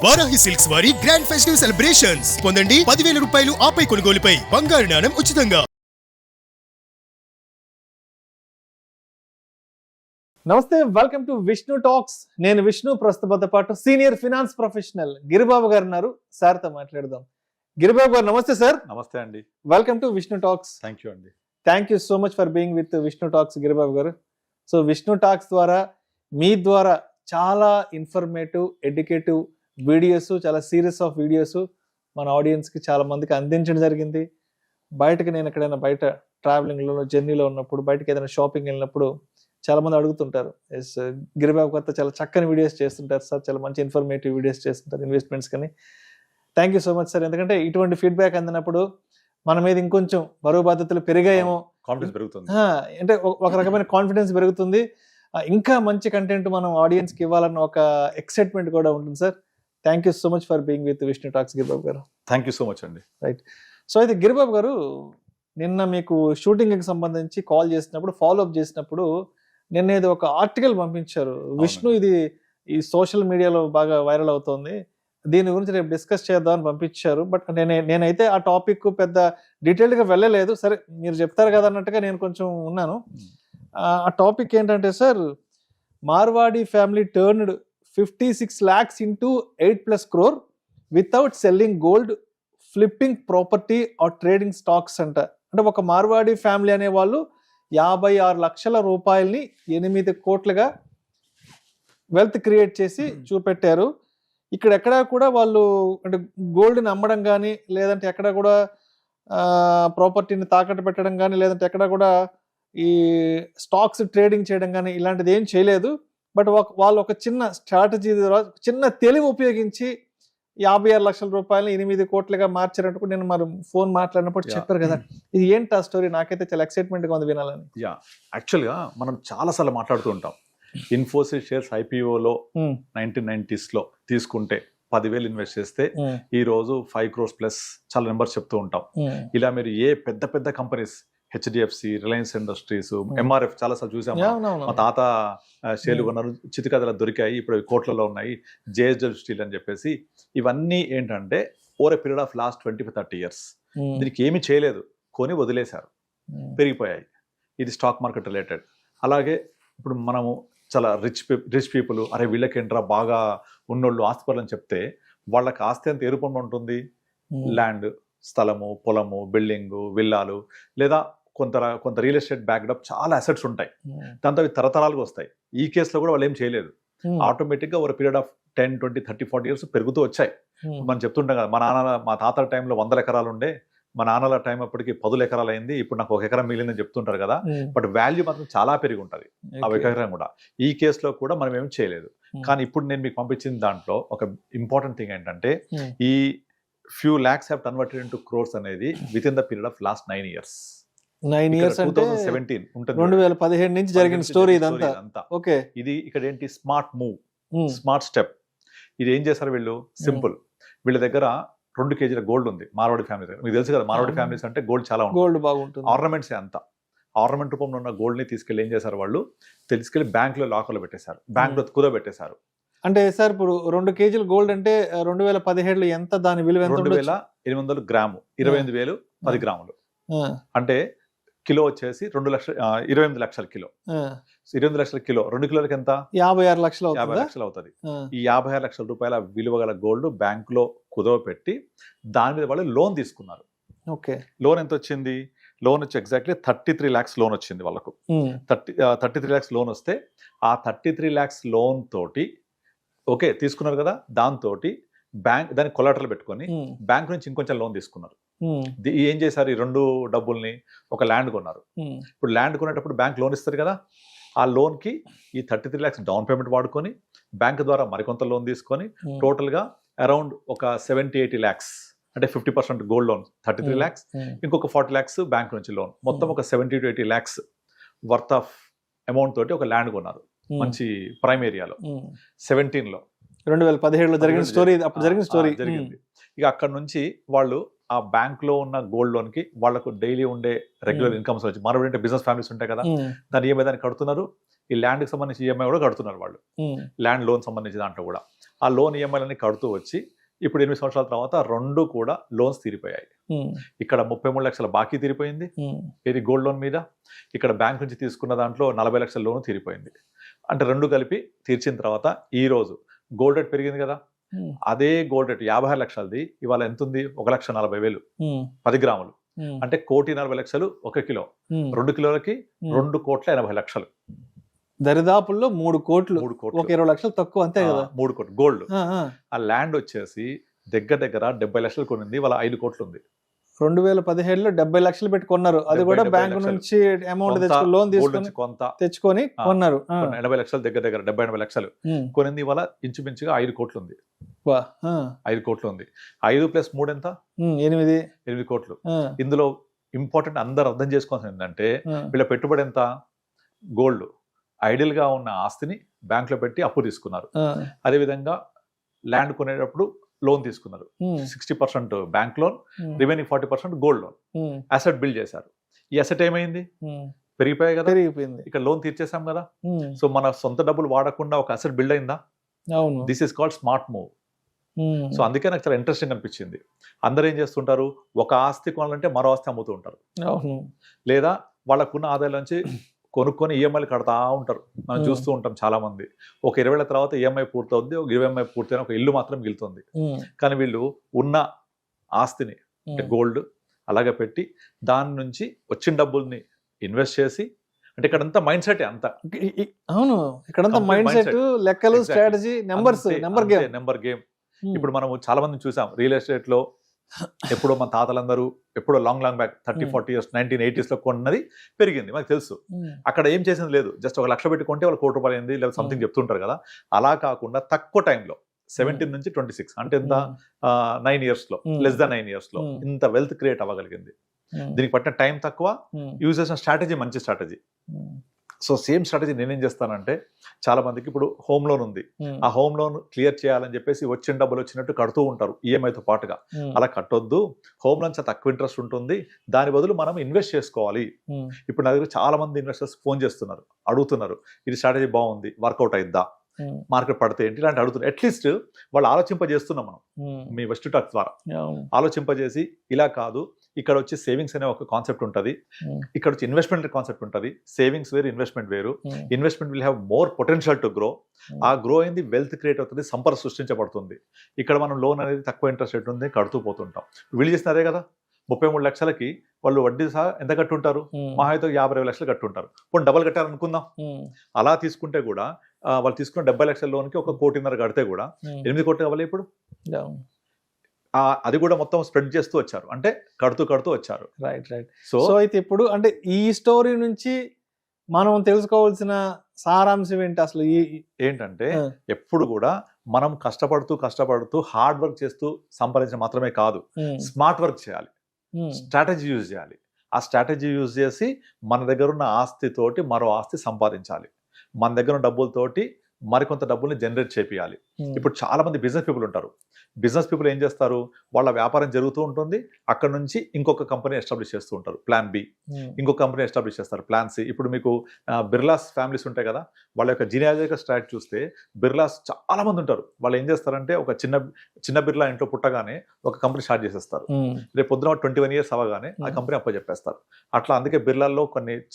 Varahi silks వారి grand festive celebrations పొందండి 10,000 రూపాయలు ఆపై కొనుగోలుపై బంగారు నాణెం ఉచితంగా. నమస్తే, వెల్కమ్ టు విష్ణు టాక్స్. నేను విష్ణు, ప్రస్తుతంతో పాటు సీనియర్ ఫినాన్స్ ప్రొఫెషనల్ గిరిబాబు గారు ఉన్నారు. సార్తో మాట్లాడదాం. గిరిబాబు గారు నమస్తే సార్. నమస్తే అండి. Welcome to Vishnu Talks. Thank you అండి. Thank you so much for being with Vishnu Talks Giribabu గారు. సో విష్ణు టాక్స్ ద్వారా మీ ద్వారా చాలా ఇన్ఫర్మేటివ్, ఎడ్యుకేటివ్ వీడియోస్, చాలా సిరీస్ ఆఫ్ వీడియోస్ మన ఆడియన్స్కి చాలా మందికి అందించడం జరిగింది. బయటకు నేను ఎక్కడైనా బయట ట్రావెలింగ్లో, జర్నీలో ఉన్నప్పుడు, బయటకు ఏదైనా షాపింగ్ వెళ్ళినప్పుడు చాలా మంది అడుగుతుంటారు, ఎస్ గిరిబాబు కొత్త చాలా చక్కని వీడియోస్ చేస్తుంటారు సార్, చాలా మంచి ఇన్ఫర్మేటివ్ వీడియోస్ చేస్తుంటారు ఇన్వెస్ట్మెంట్స్ కానీ. Thank you so much sir. ఎందుకంటే ఇటువంటి ఫీడ్బ్యాక్ అందినప్పుడు మన మీద ఇంకొంచెం బరువు బాధ్యతలు పెరిగాయేమో, కాన్ఫిడెన్స్ పెరుగుతుంది, అంటే ఒక రకమైన కాన్ఫిడెన్స్ పెరుగుతుంది. ఇంకా మంచి కంటెంట్ మనం ఆడియన్స్కి ఇవ్వాలన్న ఒక ఎక్సైట్మెంట్ కూడా ఉంటుంది sir. Thank you so much for being with Vishnu Talks Giribabu గారు. థ్యాంక్ యూ సో మచ్ అండి. రైట్. సో అయితే గిరిబాబు గారు, నిన్న మీకు షూటింగ్కి సంబంధించి కాల్ చేసినప్పుడు, ఫాలో అప్ చేసినప్పుడు నిన్న ఏదో ఒక ఆర్టికల్ పంపించారు. విష్ణు, ఇది ఈ సోషల్ మీడియాలో బాగా వైరల్ అవుతోంది, దీని గురించి రేపు డిస్కస్ చేద్దామని పంపించారు. బట్ నేనైతే ఆ టాపిక్ పెద్ద డీటెయిల్డ్గా వెళ్ళలేదు. సరే, మీరు చెప్తారు కదా అన్నట్టుగా నేను కొంచెం ఉన్నాను. ఆ టాపిక్ ఏంటంటే sir, Marwari family turned 56 lakhs into 8+ crore without selling gold, flipping property or trading stocks అంట. అంటే ఒక మార్వాడి ఫ్యామిలీ అనే వాళ్ళు 56 లక్షల రూపాయలని 8 కోట్లుగా వెల్త్ క్రియేట్ చేసి చూపెట్టారు. ఇక్కడ ఎక్కడా కూడా వాళ్ళు అంటే గోల్డ్ని అమ్మడం కానీ, లేదంటే ఎక్కడ కూడా ప్రాపర్టీని తాకట్టు పెట్టడం కానీ, లేదంటే ఎక్కడ కూడా ఈ స్టాక్స్ ట్రేడింగ్ చేయడం కానీ ఇలాంటిది ఏం చేయలేదు. బట్ వాళ్ళు ఒక చిన్న స్ట్రాటజీ, చిన్న తెలివి ఉపయోగించి 56 లక్షల రూపాయలు 8 కోట్లుగా మార్చారంటూ నేను మరి ఫోన్ మాట్లాడినప్పుడు చెప్పారు కదా. ఇది ఏంటి ఆ స్టోరీ? నాకైతే చాలా ఎక్సైట్మెంట్గా ఉంది వినాలని. యాక్చువల్గా మనం చాలాసార్లు మాట్లాడుతూ ఉంటాం. ఇన్ఫోసిస్ షేర్స్ IPOలో 1990s తీసుకుంటే 10,000 ఇన్వెస్ట్ చేస్తే ఈ రోజు 5 crores ప్లస్ చాలా నెంబర్స్ చెప్తూ ఉంటాం. ఇలా మీరు ఏ పెద్ద పెద్ద companies, HDFC, Reliance industries, MRF చాలాసార్లు చూసాము. మా తాత షేర్లు కొన్నారు, చితికథలు దొరికాయి, ఇప్పుడు కోట్లలో ఉన్నాయి, JSW స్టీల్ అని చెప్పేసి. ఇవన్నీ ఏంటంటే over a period of last 25-30 years దీనికి ఏమీ చేయలేదు, కొని వదిలేశారు, పెరిగిపోయాయి. ఇది స్టాక్ మార్కెట్ రిలేటెడ్. అలాగే ఇప్పుడు మనము చాలా రిచ్ పీపుల్, అరే వీళ్ళకేంట్రా బాగా ఉన్నోళ్ళు ఆస్తిపరులు అని చెప్తే వాళ్ళకి ఆస్తి అంత ఏ రూపంలో ఉంటుంది? ల్యాండ్, స్థలము, పొలము, బిల్డింగు, విల్లాలు, లేదా కొంత రియల్ ఎస్టేట్ బ్యాక్డప్ చాలా అసెట్స్ ఉంటాయి. దాంతో అవి తరతరాలుగా వస్తాయి. ఈ కేసులో కూడా వాళ్ళు ఏం చేయలేదు. ఆటోమేటిక్గా ఒక పీరియడ్ ఆఫ్ 10, 20, 30, 40 years పెరుగుతూ వచ్చాయి. మనం చెప్తుంటాం కదా, మా తాతల టైంలో 100 ఎకరాలు ఉండే, మా నాన్నల టైం అప్పటికి 10 ఎకరాలు అయింది, ఇప్పుడు నాకు 1 ఎకరం మిగిలిందని చెప్తుంటారు కదా. బట్ వాల్యూ మాత్రం చాలా పెరిగి ఉంటుంది ఆ 1 ఎకరం కూడా. ఈ కేసులో కూడా మనం ఏం చేయలేదు. కానీ ఇప్పుడు నేను మీకు పంపించిన దాంట్లో ఒక ఇంపార్టెంట్ థింగ్ ఏంటంటే, ఈ few lakhs have converted into crores అనేది within the period of last 9 years. 9 years అంటే 2017 ఉంటుంది, 2017 నుంచి జరిగిన స్టోరీ ఇదంతా. ఓకే, ఇది ఇక్కడ ఏంటి స్మార్ట్ మూవ్, స్మార్ట్ స్టెప్. ఇది ఏం చేశారు వీళ్ళు? సింపుల్. వీళ్ళ దగ్గర 2 kg గోల్డ్ ఉంది మార్వాడి ఫ్యామిలీ దగ్గర. మీకు తెలుసు కదా, మార్వాడి ఫ్యామిలీస్ అంటే గోల్డ్ చాలా ఉంటుంది, గోల్డ్ బాగుంటుంది, ఆర్నమెంట్స్ అంతా. ఆర్నమెంట్ రూపంలో ఉన్న గోల్డ్ ని తీసుకెళ్ళి ఏం చేశారు వాళ్ళు? తీసుకెళ్లి బ్యాంక్ లో లాకర్లో పెట్టేశారు, బ్యాంక్ లో కుదబెట్టేశారు. అంటే సార్ ఇప్పుడు 2 kg గోల్డ్ అంటే 2017లో ఎంత దాని విలువ? 2,800 గ్రాము, 28,000 10 గ్రాములు. అంటే కిలో వచ్చేసి 28 లక్షల కిలో. 28 లక్షల కిలో 2 కిలోలకి ఎంత? 56 లక్షలు. 50 లక్షలు అవుతుంది. ఈ 56 లక్షల రూపాయల విలువ గల గోల్డ్ బ్యాంక్ లో కుదవ పెట్టి దాని మీద వాళ్ళు లోన్ తీసుకున్నారు. ఓకే, లోన్ ఎంత వచ్చింది? లోన్ వచ్చి ఎగ్జాక్ట్లీ 33 lakhs లోన్ వచ్చింది వాళ్ళకు. 33 lakhs లోన్ వస్తే ఆ 33 lakhs లోన్ తోటి ఓకే తీసుకున్నారు కదా, దాంతో బ్యాంక్ దాన్ని కొలాటరల్ పెట్టుకొని బ్యాంక్ నుంచి ఇంకొంచెం లోన్ తీసుకున్నారు. ఏం చేశారు? ఈ 2 డబ్బుల్ని ఒక ల్యాండ్ కొన్నారు. ఇప్పుడు ల్యాండ్ కొనేటప్పుడు బ్యాంక్ లోన్ ఇస్తారు కదా, ఆ లోన్ కి ఈ 33 lakhs డౌన్ పేమెంట్ వాడుకొని బ్యాంక్ ద్వారా మరికొంత లోన్ తీసుకొని టోటల్ గా అరౌండ్ ఒక 70-80 lakhs, అంటే 50% గోల్డ్ లోన్ 33 lakhs, ఇంకొక 40 lakhs బ్యాంక్ నుంచి లోన్, మొత్తం ఒక 70-80 lakhs వర్త్ ఆఫ్ అమౌంట్ తోటి ఒక ల్యాండ్ కొన్నారు మంచి ప్రైమ్ ఏరియాలో. 2017లో 2017లో జరిగిన స్టోరీ, అప్పుడు జరిగిన స్టోరీ జరిగింది. ఇక అక్కడ నుంచి వాళ్ళు ఆ బ్యాంక్ లో ఉన్న గోల్డ్ లోన్ కి వాళ్ళకు డైలీ ఉండే రెగ్యులర్ ఇన్కమ్స్ వచ్చి మరొకటి బిజినెస్ ఫ్యామిలీస్ ఉంటాయి కదా, దాని ఈఎంఐ దాన్ని కడుతున్నారు. ఈ ల్యాండ్ కి సంబంధించి ఈఎంఐ కూడా కడుతున్నారు వాళ్ళు, ల్యాండ్ లోన్ సంబంధించి దాంట్లో కూడా. ఆ లోన్ ఈఎంఐలన్నీ కడుతూ వచ్చి ఇప్పుడు 8 సంవత్సరాల తర్వాత 2 కూడా లోన్స్ తీరిపోయాయి. ఇక్కడ 33 లక్షల బాకీ తీరిపోయింది ఇది గోల్డ్ లోన్ మీద. ఇక్కడ బ్యాంక్ నుంచి తీసుకున్న దాంట్లో 40 లక్షల లోన్ తీరిపోయింది. అంటే 2 కలిపి తీర్చిన తర్వాత ఈ రోజు గోల్డ్ రేట్ పెరిగింది కదా, అదే గోల్డ్ రేట్ 56 లక్షలది ఇవాళ ఎంత ఉంది? 1,40,000 10 గ్రాములు. అంటే 1,40,00,000 1 కిలో. 2 కిలోలకి 2,80,00,000. దరిదాపుల్లో 3 కోట్లు. 3 కోట్లు. ఒక 20 లక్షలు తక్కువ అంతే కదా. 3 కోట్లు గోల్డ్. ఆ ల్యాండ్ వచ్చేసి దగ్గర 70 లక్షలు కొనింది, వాళ్ళ 5 కోట్లు ఉంది. 2017లో 70 లక్షలు పెట్టి కొన్నారు. అది కూడా 70 బ్యాంక్ లక్షలు. నుంచి అమౌంట్ తెచ్చుకొని లోన్ తీసుకొని కొంత తెచ్చుకొని కొన్నారు. 80 లక్షలు దగ్గర 70-80 లక్షలు కొనింది, ఇవాళ ఇంచుమించుగా 5 కోట్లు ఉంది. 5 కోట్లు ఉంది. 5 + 3 ఎంత? 8 కోట్లు. ఇందులో ఇంపార్టెంట్ అందరు అర్థం చేసుకోవాల్సింది ఏంటంటే వీళ్ళ పెట్టుబడి ఎంత? గోల్డ్ ఐడియల్ గా ఉన్న ఆస్తిని బ్యాంక్ లో పెట్టి అప్పు తీసుకున్నారు. అదేవిధంగా ల్యాండ్ కొనేటప్పుడు లోన్ తీసుకున్నారు. 60% bank loan, remaining 40% gold loan. Asset build చేశారు. ఈ అసెట్ ఏమైంది? పెరిగిపోయాయి కదా. పెరిగిపోయింది. ఇక్కడ లోన్ తీర్చేసాం కదా. సో మన సొంత డబ్బులు వాడకుండా ఒక అసెట్ బిల్డ్ అయిందా? అవును. This is called smart move. So అందుకే నాకు చాలా ఇంట్రెస్టింగ్ అనిపించింది. అందరూ ఏం చేస్తుంటారు, ఒక ఆస్తి కొనాలంటే మరో ఆస్తి అమ్ముతూ ఉంటారు, లేదా వాళ్ళకున్న ఆదాయం నుంచి కొనుక్కొని ఈఎంఐలు కడతా ఉంటారు. మనం చూస్తూ ఉంటాం చాలా మంది. ఒక 20 ఏళ్ల తర్వాత ఈఎంఐ పూర్తవుద్ది, ఒక 20 పూర్తయిన ఒక ఇల్లు మాత్రం మిగులుతుంది. కానీ వీళ్ళు ఉన్న ఆస్తిని అంటే గోల్డ్ అలాగే పెట్టి దాని నుంచి వచ్చిన డబ్బుల్ని ఇన్వెస్ట్ చేసి, అంటే ఇక్కడంతా మైండ్ సెట్ అంతా. అవును, ఇక్కడంతా మైండ్ సెట్, లెక్కలు, స్ట్రాటజీ, నెంబర్ గేమ్. ఇప్పుడు మనం చాలా మందిని చూసాం రియల్ ఎస్టేట్ లో. ఎప్పుడో మన తాతలందరూ ఎప్పుడో లాంగ్ బ్యాక్ 30-40 years 1980s లో కొన్నది పెరిగింది మనకు తెలుసు. అక్కడ ఏం చేసింది లేదు, జస్ట్ 1 లక్ష పెట్టి కొంటే వాళ్ళు 1 కోటి రూపాయలు అయింది లేదా సంథింగ్ చెప్తుంటారు కదా. అలా కాకుండా తక్కువ టైంలో 17 నుంచి 26 అంటే ఎంత 9 years లో, లెస్ దాన్ 9 years లో ఇంత వెల్త్ క్రియేట్ అవ్వగలిగింది. దీనికి పట్టిన టైం తక్కువ, యూజ్ చేసిన స్ట్రాటజీ మంచి స్ట్రాటజీ. సో సేమ్ స్ట్రాటజీ నేనేం చేస్తానంటే, చాలా మందికి ఇప్పుడు హోమ్ లోన్ ఉంది, ఆ హోమ్ లోన్ క్లియర్ చేయాలని చెప్పేసి వచ్చిన డబ్బులు వచ్చినట్టు కడుతూ ఉంటారు ఈఎంఐతో పాటుగా. అలా కట్టొద్దు, హోమ్ లోన్స్ తక్కువ ఇంట్రెస్ట్ ఉంటుంది, దాని బదులు మనం ఇన్వెస్ట్ చేసుకోవాలి. ఇప్పుడు నా దగ్గర చాలా మంది ఇన్వెస్టర్స్ ఫోన్ చేస్తున్నారు, అడుగుతున్నారు ఇది స్ట్రాటజీ బాగుంది, వర్కౌట్ అయిద్దా, మార్కెట్ పడితే ఏంటి, ఇలాంటి అడుగుతున్నారు. అట్లీస్ట్ వాళ్ళు ఆలోచింపజేస్తున్నాం మనం మీ వెస్ట్ టాక్ ద్వారా. ఆలోచింపజేసి ఇలా కాదు, ఇక్కడ వచ్చి సేవింగ్స్ అనే ఒక కాన్సెప్ట్ ఉంటుంది, ఇక్కడ వచ్చి ఇన్వెస్ట్మెంట్ కాన్సెప్ట్ ఉంటుంది. సేవింగ్స్ వేరు, ఇన్వెస్ట్మెంట్ వేరు. Investment will have more potential to grow. ఆ గ్రో అయింది వెల్త్ క్రియేట్ అవుతుంది, సంపద సృష్టించబడుతుంది. ఇక్కడ మనం లోన్ అనేది తక్కువ ఇంట్రెస్ట్ రేట్ ఉంది, కడుతూ పోతుంటాం. వీళ్ళు చేసిన అదే కదా, 33 లక్షలకి వాళ్ళు వడ్డీ సహా ఎంత కట్టుంటారు? మహా అయితే 50 లక్షలు కట్టుంటారు. పోనీ డబల్ కట్టారనుకుందాం. అలా తీసుకుంటే కూడా వాళ్ళు తీసుకున్న 70 లక్షల లోన్కి 1.5 కోటి కడితే కూడా 8 కోట్లు కావాలి ఇప్పుడు. అది కూడా మొత్తం స్ప్రెడ్ చేస్తూ వచ్చారు, అంటే కడుతూ వచ్చారు. రైట్. సో అయితే ఇప్పుడు అంటే ఈ స్టోరీ నుంచి మనం తెలుసుకోవాల్సిన సారాంశం ఏంటి అసలు? ఏంటంటే ఎప్పుడు కూడా మనం కష్టపడుతూ హార్డ్ వర్క్ చేస్తూ సంపాదించడం మాత్రమే కాదు, స్మార్ట్ వర్క్ చేయాలి, స్ట్రాటజీ యూజ్ చేయాలి. ఆ స్ట్రాటజీ యూజ్ చేసి మన దగ్గర ఉన్న ఆస్తితోటి మరో ఆస్తి సంపాదించాలి, మన దగ్గర ఉన్న డబ్బులతోటి మరికొంత డబ్బుల్ని జనరేట్ చేపియాలి. ఇప్పుడు చాలా మంది బిజినెస్ పీపుల్ ఉంటారు. బిజినెస్ పీపుల్ ఏం చేస్తారు, వాళ్ళ వ్యాపారం జరుగుతూ ఉంటుంది, అక్కడ నుంచి ఇంకొక కంపెనీ ఎస్టాబ్లిష్ చేస్తూ ఉంటారు, ప్లాన్ బి. ఇంకొక కంపెనీ ఎస్టాబ్లిష్ చేస్తారు, ప్లాన్ సి. ఇప్పుడు మీకు బిర్లాస్ ఫ్యామిలీస్ ఉంటాయి కదా, వాళ్ళ యొక్క జీనియాలజికల్ స్ట్రాట్ చూస్తే బిర్లాస్ చాలా మంది ఉంటారు. వాళ్ళు ఏం చేస్తారంటే ఒక చిన్న బిర్లా ఇంట్లో పుట్టగానే ఒక కంపెనీ స్టార్ట్ చేసేస్తారు. రేపు పొద్దున 21 years అవ్వగానే ఆ కంపెనీ అప్పచెప్పేస్తారు. అట్లా అందుకే బిర్లాల్లో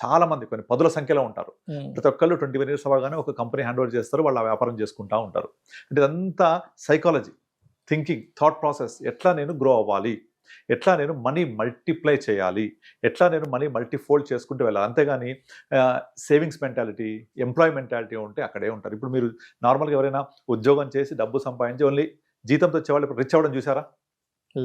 చాలా మంది కొన్ని పదుల సంఖ్యలో ఉంటారు. ప్రతి ఒక్కళ్ళు 21 years అవ్వగానే ఒక కంపెనీ హ్యాండ్ ఓవర్ చేస్తారు, వాళ్ళు ఆ వ్యాపారం చేసుకుంటూ ఉంటారు. అంటే ఇదంతా సైకాలజీ, థింకింగ్, థాట్ ప్రాసెస్. ఎట్లా నేను గ్రో అవ్వాలి, ఎట్లా నేను మనీ మల్టిప్లై చేయాలి, ఎట్లా నేను మనీ మల్టీఫోల్డ్ చేసుకుంటూ వెళ్ళాలి. అంతేగాని సేవింగ్స్ మెంటాలిటీ, ఎంప్లాయ్ మెంటాలిటీ ఉంటే అక్కడే ఉంటారు. ఇప్పుడు మీరు నార్మల్గా ఎవరైనా ఉద్యోగం చేసి డబ్బు సంపాదించి ఓన్లీ జీతంతో వచ్చేవాళ్ళు ఇప్పుడు రిచ్ అవ్వడం చూసారా?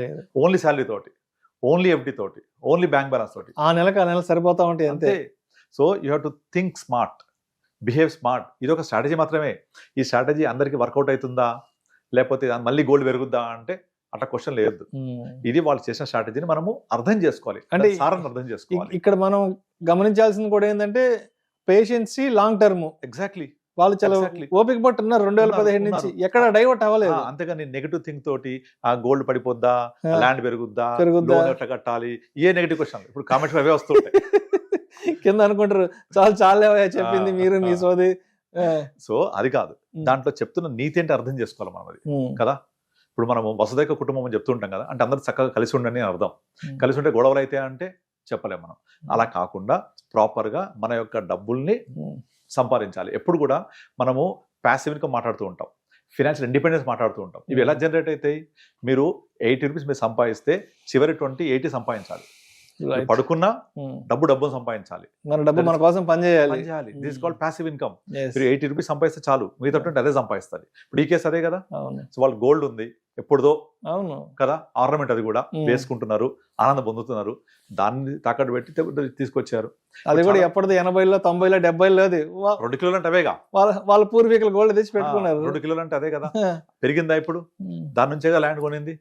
లేదు. ఓన్లీ శాలరీ తోటి, ఓన్లీ ఎఫ్డి తోటి, ఓన్లీ బ్యాంక్ బ్యాలెన్స్ తోటి ఆ నెల సరిపోతా ఉంటాయి అంతే. So you have to think smart, behave smart. ఇది ఒక స్ట్రాటజీ మాత్రమే. ఈ స్ట్రాటజీ అందరికీ వర్కౌట్ అవుతుందా, లేకపోతే మళ్ళీ గోల్డ్ పెరుగుద్దా అంటే అట్లా క్వశ్చన్ లేదు. ఇది వాళ్ళు చేసిన స్ట్రాటజీని మనము అర్థం చేసుకోవాలి, అంటే సారాన్ని అర్థం చేసుకోవాలి. ఇక్కడ మనం గమనించాల్సింది కూడా ఏంటంటే పేషెన్సీ, లాంగ్ టర్మ్. ఎగ్జాక్ట్లీ. వాళ్ళు చాలా ఓపిక పట్టున్నారు 2017 నుంచి, ఎక్కడ డైవర్ట్ అవ్వలేదు. అంతేగాని నెగిటివ్ థింక్ తోటి ఆ గోల్డ్ పడిపోద్దా, ల్యాండ్ పెరుగుద్దా, ఎట్లా కట్టాలి, ఏ నెగిటివ్ క్వశ్చన్ ఇప్పుడు కామెంట్స్ అవే వస్తుంటాయి. కింద అనుకుంటారు చాలా చెప్పింది మీరు, మీ సోది సో అది కాదు, దాంట్లో చెప్తున్న నీతి ఏంటి అర్థం చేసుకోవాలి మనం అది కదా. ఇప్పుడు మనం వసుదైక కుటుంబం అని చెప్తూ ఉంటాం కదా, అంటే అందరూ చక్కగా కలిసి ఉండని అర్థం. కలిసి ఉంటే గొడవలు అయితే అంటే చెప్పలేం మనం. అలా కాకుండా ప్రాపర్ గా మన యొక్క డబ్బుల్ని సంపాదించాలి. ఎప్పుడు కూడా మనము ప్యాసివ్ ఇన్కమ్ మాట్లాడుతూ ఉంటాం, ఫినాన్షియల్ ఇండిపెండెన్స్ మాట్లాడుతూ ఉంటాం. ఇవి ఎలా జనరేట్ అవుతాయి? మీరు 80 రూపీస్ మీరు సంపాదిస్తే చివరి 80 సంపాదించాలి. పడుకున్నా డబ్బును సంపాదించాలి, మన డబ్బు మన కోసం పనిచేయాలి. This called passive income. మీరు 80 రూపీస్ సంపాదిస్తే చాలు, మిగతా అదే సంపాదిస్తారు. ఇప్పుడు ఈ కేసు అదే కదా. సో వాళ్ళు గోల్డ్ ఉంది ఎప్పుడుదో కదా, ఆర్నమెంట్ అది కూడా వేసుకుంటున్నారు, ఆనందం పొందుతున్నారు, దాన్ని తాకట్టు పెట్టి తీసుకొచ్చారు. అది కూడా ఎప్పటిదో 80లో 90లో 70లో 2 కిలోలు అంటే అవేగా, వాళ్ళ పూర్వీకులు గోల్డ్ తెచ్చి పెట్టుకున్నారు. 2 కిలోలు అంటే అదే కదా. పెరిగిందా ఇప్పుడు? దాని నుంచేగా ల్యాండ్ కొనింది,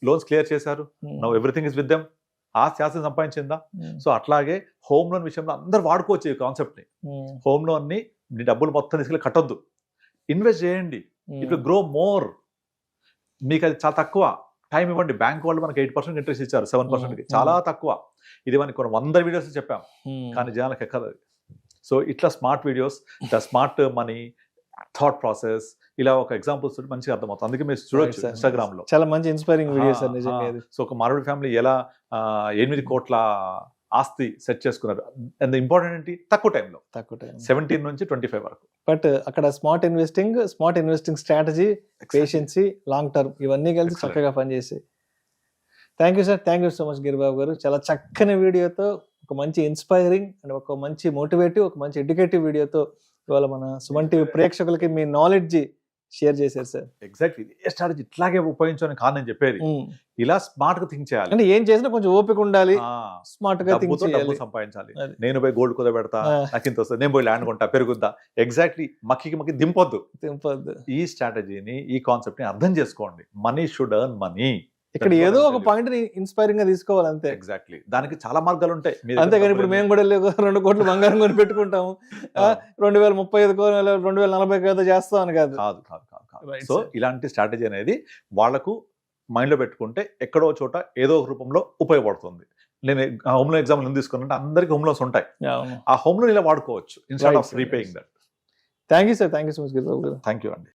లోన్స్ క్లియర్ చేశారు, now everything is with them. ఆస్తి సంపాదించిందా? సో అట్లాగే హోమ్ లోన్ విషయంలో అందరు వాడుకోవచ్చు ఈ కాన్సెప్ట్ ని. హోమ్ లోన్ ని మీ డబ్బులు మొత్తం తీసుకెళ్ళి కట్టొద్దు, ఇన్వెస్ట్ చేయండి, ఇట్ విల్ గ్రో మోర్. మీకు అది చాలా తక్కువ టైం ఇవ్వండి. బ్యాంక్ వాళ్ళు మనకి 8% ఇంట్రెస్ట్ ఇచ్చారు, 7%, చాలా తక్కువ. ఇది మనకి కొన్ని 100 వీడియోస్ చెప్పాం, కానీ జనాలకు ఎక్కదు. సో ఇట్లా smart videos, the smart money, thought process, ఇలా ఒక ఎగ్జాంపుల్స్ మంచిగా అర్థమవుతుంది. అందుకే మీరు చూడొచ్చు ఇన్స్టాగ్రామ్ లో చాలా మంచి ఇన్స్పైరింగ్ వీడియోస్. సో ఒక మారవాడి ఫ్యామిలీ ఎలా 8 కోట్ల ఆస్తి సెట్ చేసుకున్నారు. అండ్ ఇంపార్టెంట్ ఏంటి? తక్కువ టైం 17 నుంచి 25 వరకు. బట్ అక్కడ smart investing strategy, patience, long term, ఇవన్నీ కలిసి చక్కగా పనిచేసాయి. Thank you sir, thank you so much Giribabu గారు. చాలా చక్కని వీడియోతో, ఒక మంచి ఇన్స్పైరింగ్ అండ్ ఒక మంచి మోటివేటివ్, ఒక మంచి ఎడ్యుకేటివ్ వీడియోతో ఇవాళ మన సుమన్ టీవీ ప్రేక్షకులకి మీ నాలెడ్జ్ షేర్ చేశారు సార్. ఎగ్జాక్ట్లీ ఇదే స్ట్రాటజీ ఇట్లాగే ఉపయోగించని కాదు నేను చెప్పేది. ఇలా స్మార్ట్ గా థింక్ చేయాలి, అంటే ఏం చేసినా కొంచెం ఓపిక ఉండాలి, స్మార్ట్ గా థింక్ చేయాలి. డబ్బు సంపాదించాలి. నేను పోయి గోల్డ్ కుదబెడతా, నాకు ఇంత వస్తుంది, నేను పోయి ల్యాండ్ కొంటా, పెరుగుద్దా. ఎగ్జాక్ట్లీ మక్కి దింపొద్దు. ఈ స్ట్రాటజీని, ఈ కాన్సెప్ట్ ని అర్థం చేసుకోండి. Money should earn money. ఇక్కడ ఏదో ఒక పాయింట్ ని ఇన్స్పైరింగ్ గా తీసుకోవాలి అంతే. ఎగ్జాక్ట్లీ, దానికి చాలా మార్గాలు ఉంటాయి. అంతేగాని ఇప్పుడు మేము కూడా 2 కోట్లు బంగారం కొని పెట్టుకుంటాము, 2035 2040 చేస్తాం అని కాదు. సో ఇలాంటి స్ట్రాటజీ అనేది వాళ్లకు మైండ్ లో పెట్టుకుంటే ఎక్కడో చోట ఏదో ఒక రూపంలో ఉపయోగపడుతుంది. నేను హోమ్ లోన్ ఎగ్జాంపుల్ తీసుకున్నట్టు అందరికి హోమ్ లోన్స్ ఉంటాయి, ఆ హోమ్ లోన్ ఇలా వాడుకోవచ్చు instead of repaying that. Thank you sir, thank you so much Giribabu గారు. థ్యాంక్ యూ అండి.